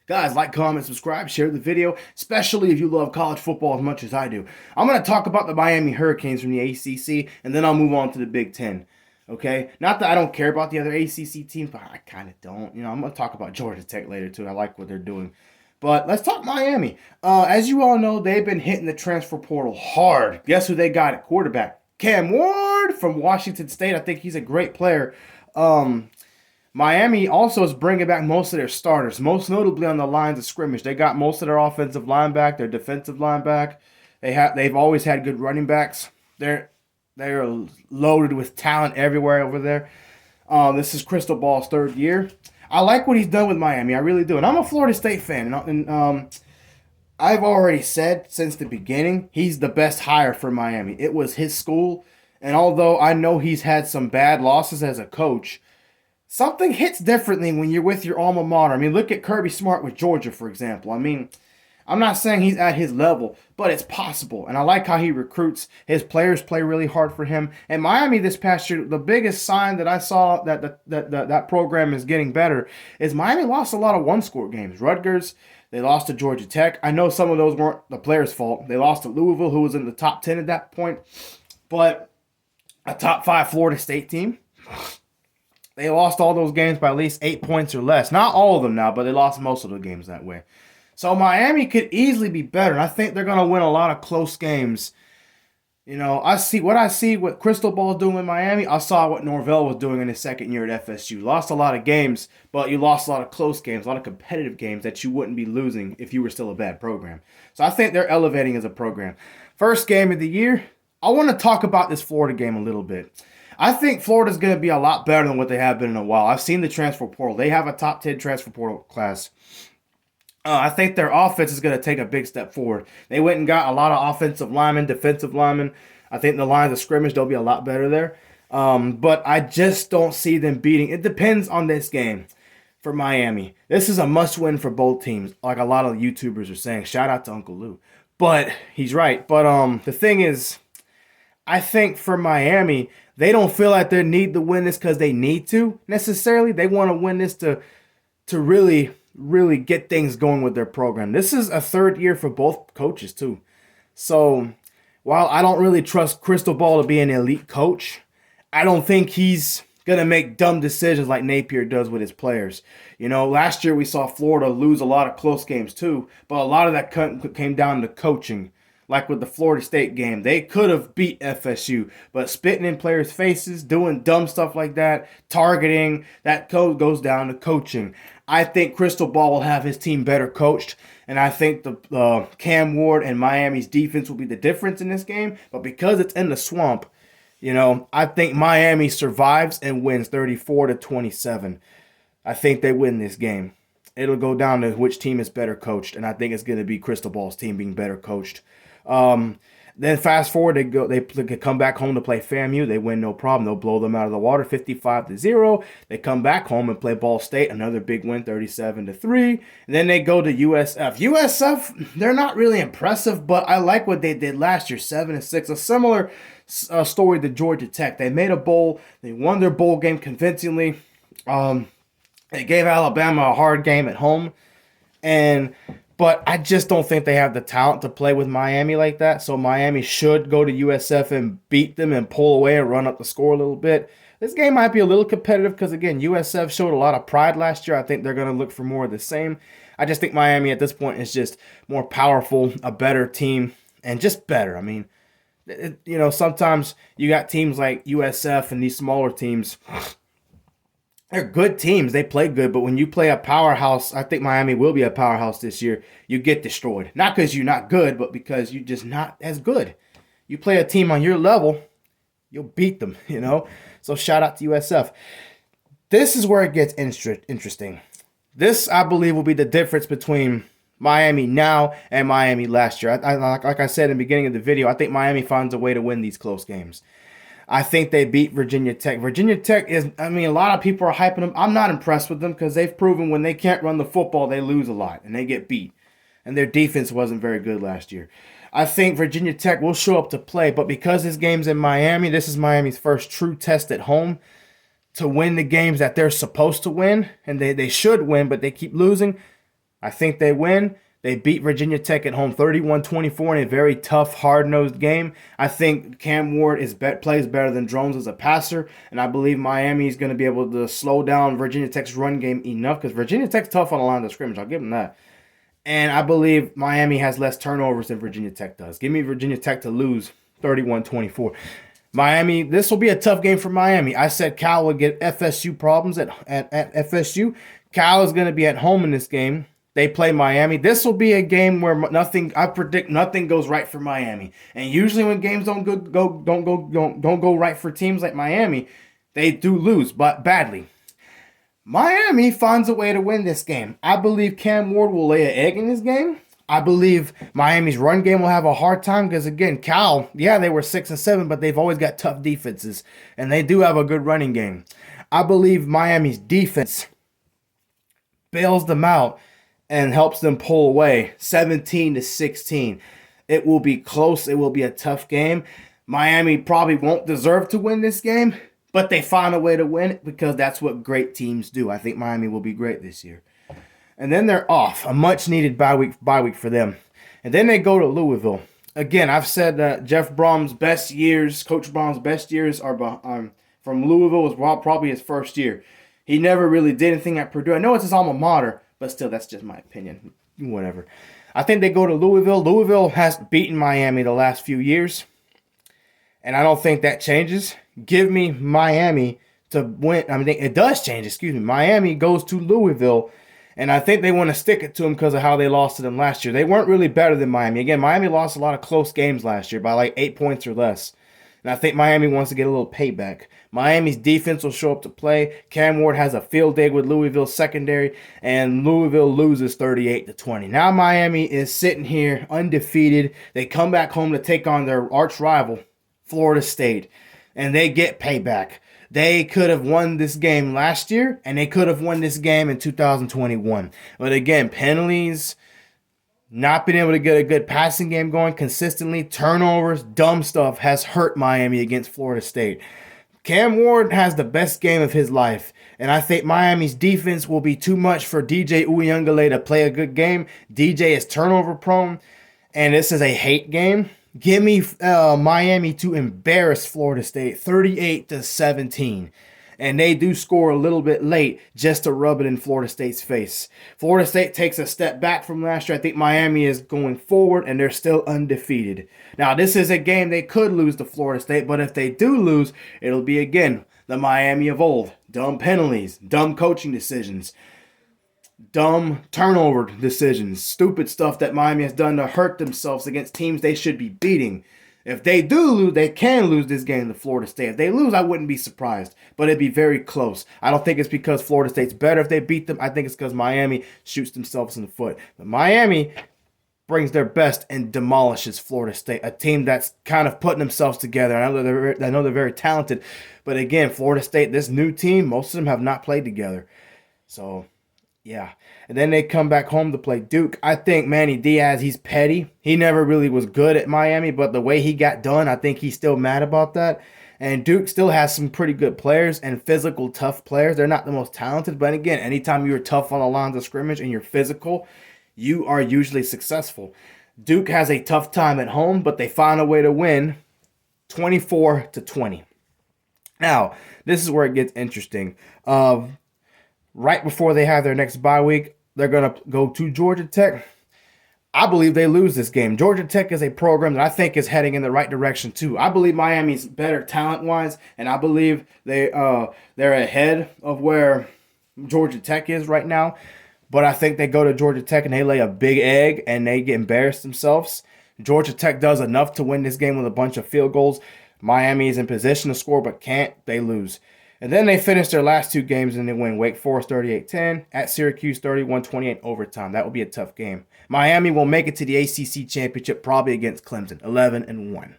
Guys, like, comment, subscribe, share the video, especially if you love college football as much as I do. I'm going to talk about the Miami Hurricanes from the ACC, and then I'll move on to the Big Ten. Okay? Not that I don't care about the other ACC teams, but I kind of don't. I'm going to talk about Georgia Tech later, too. I like what they're doing. But let's talk Miami. As you all know, they've been hitting the transfer portal hard. Guess who they got at quarterback? Cam Ward from Washington State. I think he's a great player. Miami also is bringing back most of their starters, most notably on the lines of scrimmage. They got most of their offensive line back, their defensive line back. They've always had good running backs. They're loaded with talent everywhere over there. This is Crystal Ball's third year. I like what he's done with Miami. I really do. And I'm a Florida State fan. And I've already said since the beginning, he's the best hire for Miami. It was his school. And although I know he's had some bad losses as a coach, something hits differently when you're with your alma mater. I mean, look at Kirby Smart with Georgia, for example. I mean, I'm not saying he's at his level, but it's possible. And I like how he recruits. His players play really hard for him. And Miami this past year, the biggest sign that I saw that program is getting better is Miami lost a lot of one-score games. Rutgers, they lost to Georgia Tech. I know some of those weren't the players' fault. They lost to Louisville, who was in the top 10 at that point. But a top 5 Florida State team. They lost all those games by at least 8 points or less. Not all of them now, but they lost most of the games that way. So Miami could easily be better, and I think they're going to win a lot of close games. I see what Crystal Ball is doing in Miami. I saw what Norvell was doing in his second year at FSU. Lost a lot of games, but you lost a lot of close games, a lot of competitive games that you wouldn't be losing if you were still a bad program. So I think they're elevating as a program. First game of the year, I want to talk about this Florida game a little bit. I think Florida's going to be a lot better than what they have been in a while. I've seen the transfer portal. They have a top 10 transfer portal class. I think their offense is going to take a big step forward. They went and got a lot of offensive linemen, defensive linemen. I think the lines of scrimmage, they'll be a lot better there. But I just don't see them beating. It depends on this game for Miami. This is a must-win for both teams, like a lot of YouTubers are saying. Shout out to Uncle Lou. But he's right. But the thing is, I think for Miami, they don't feel like they need to win this because they need to necessarily. They want to win this to really get things going with their program. This is a third year for both coaches too. So while I don't really trust Crystal Ball to be an elite coach, I don't think he's going to make dumb decisions like Napier does with his players. Last year we saw Florida lose a lot of close games too, but a lot of that came down to coaching. Like with the Florida State game, they could have beat FSU, but spitting in players' faces, doing dumb stuff like that, targeting, that code goes down to coaching. I think Crystal Ball will have his team better coached, and I think the Cam Ward and Miami's defense will be the difference in this game. But because it's in the swamp, I think Miami survives and wins 34-27. I think they win this game. It'll go down to which team is better coached, and I think it's going to be Crystal Ball's team being better coached. Then fast forward, they come back home to play FAMU. They win no problem. They'll blow them out of the water 55-0. They come back home and play Ball State, another big win 37-3. And then they go to USF. USF, they're not really impressive, but I like what they did last year, 7-6. A similar story to Georgia Tech. They made a bowl. They won their bowl game convincingly. They gave Alabama a hard game at home. But I just don't think they have the talent to play with Miami like that. So Miami should go to USF and beat them and pull away and run up the score a little bit. This game might be a little competitive because, again, USF showed a lot of pride last year. I think they're going to look for more of the same. I just think Miami at this point is just more powerful, a better team, and just better. I mean, sometimes you got teams like USF and these smaller teams. They're good teams. They play good, but when you play a powerhouse, I think Miami will be a powerhouse this year, you get destroyed. Not because you're not good, but because you're just not as good. You play a team on your level, you'll beat them, So shout out to USF. This is where it gets interesting. This, I believe, will be the difference between Miami now and Miami last year. Like I said in the beginning of the video, I think Miami finds a way to win these close games. I think they beat Virginia Tech. Virginia Tech a lot of people are hyping them. I'm not impressed with them because they've proven when they can't run the football, they lose a lot and they get beat. And their defense wasn't very good last year. I think Virginia Tech will show up to play, but because this game's in Miami, this is Miami's first true test at home to win the games that they're supposed to win, and they should win, but they keep losing. I think they win. They beat Virginia Tech at home 31-24 in a very tough, hard-nosed game. I think Cam Ward plays better than Drones as a passer, and I believe Miami is going to be able to slow down Virginia Tech's run game enough because Virginia Tech's tough on the line of scrimmage. I'll give them that. And I believe Miami has less turnovers than Virginia Tech does. Give me Virginia Tech to lose 31-24. Miami, this will be a tough game for Miami. I said Cal would get FSU problems at FSU. Cal is going to be at home in this game. They play Miami. This will be a game where I predict nothing goes right for Miami. And usually when games don't go right for teams like Miami, they do lose, but badly. Miami finds a way to win this game. I believe Cam Ward will lay an egg in this game. I believe Miami's run game will have a hard time because, again, Cal, yeah, they were 6-7, but they've always got tough defenses, and they do have a good running game. I believe Miami's defense bails them out and helps them pull away 17-16. It will be close. It will be a tough game. Miami probably won't deserve to win this game, but they find a way to win it because that's what great teams do. I think Miami will be great this year. And then they're off, a much-needed bye week for them. And then they go to Louisville. Again, I've said that Coach Brom's best years are from Louisville was probably his first year. He never really did anything at Purdue. I know it's his alma mater, but still, that's just my opinion. Whatever. I think they go to Louisville. Louisville has beaten Miami the last few years, and I don't think that changes. Give me Miami to win. I mean, it does change, excuse me. Miami goes to Louisville, and I think they want to stick it to them because of how they lost to them last year. They weren't really better than Miami. Again, Miami lost a lot of close games last year by like 8 points or less. And I think Miami wants to get a little payback. Miami's defense will show up to play. Cam Ward has a field day with Louisville's secondary, and Louisville loses 38-20. Now Miami is sitting here undefeated. They come back home to take on their arch rival, Florida State, and they get payback. They could have won this game last year, and they could have won this game in 2021. But again, penalties, not being able to get a good passing game going consistently, turnovers, dumb stuff has hurt Miami against Florida State. Cam Ward has the best game of his life, and I think Miami's defense will be too much for DJ Uyunglele to play a good game. DJ is turnover prone, and this is a hate game. Give me Miami to embarrass Florida State 38-17. And they do score a little bit late just to rub it in Florida State's face. Florida State takes a step back from last year. I think Miami is going forward, and they're still undefeated. Now, this is a game they could lose to Florida State, but if they do lose, it'll be, again, the Miami of old. Dumb penalties, dumb coaching decisions, dumb turnover decisions, stupid stuff that Miami has done to hurt themselves against teams they should be beating. If they do lose, they can lose this game to Florida State. If they lose, I wouldn't be surprised, but it'd be very close. I don't think it's because Florida State's better if they beat them. I think it's because Miami shoots themselves in the foot. But Miami brings their best and demolishes Florida State, a team that's kind of putting themselves together. I know they're very talented, but again, Florida State, this new team, most of them have not played together. So, yeah. And then they come back home to play Duke. I think Manny Diaz, he's petty. He never really was good at Miami, but the way he got done, I think he's still mad about that. And Duke still has some pretty good players and physical, tough players. They're not the most talented, but again, anytime you're tough on the lines of scrimmage and you're physical, you are usually successful. Duke has a tough time at home, but they find a way to win 24-20. Now, this is where it gets interesting. Right before they have their next bye week, they're going to go to Georgia Tech. I believe they lose this game. Georgia Tech is a program that I think is heading in the right direction too. I believe Miami's better talent-wise, and I believe they're ahead of where Georgia Tech is right now. But I think they go to Georgia Tech and they lay a big egg and they get embarrassed themselves. Georgia Tech does enough to win this game with a bunch of field goals. Miami is in position to score but can't. They lose. And then they finish their last two games and they win Wake Forest 38-10, at Syracuse 31-28 overtime. That will be a tough game. Miami will make it to the ACC championship probably against Clemson, 11-1.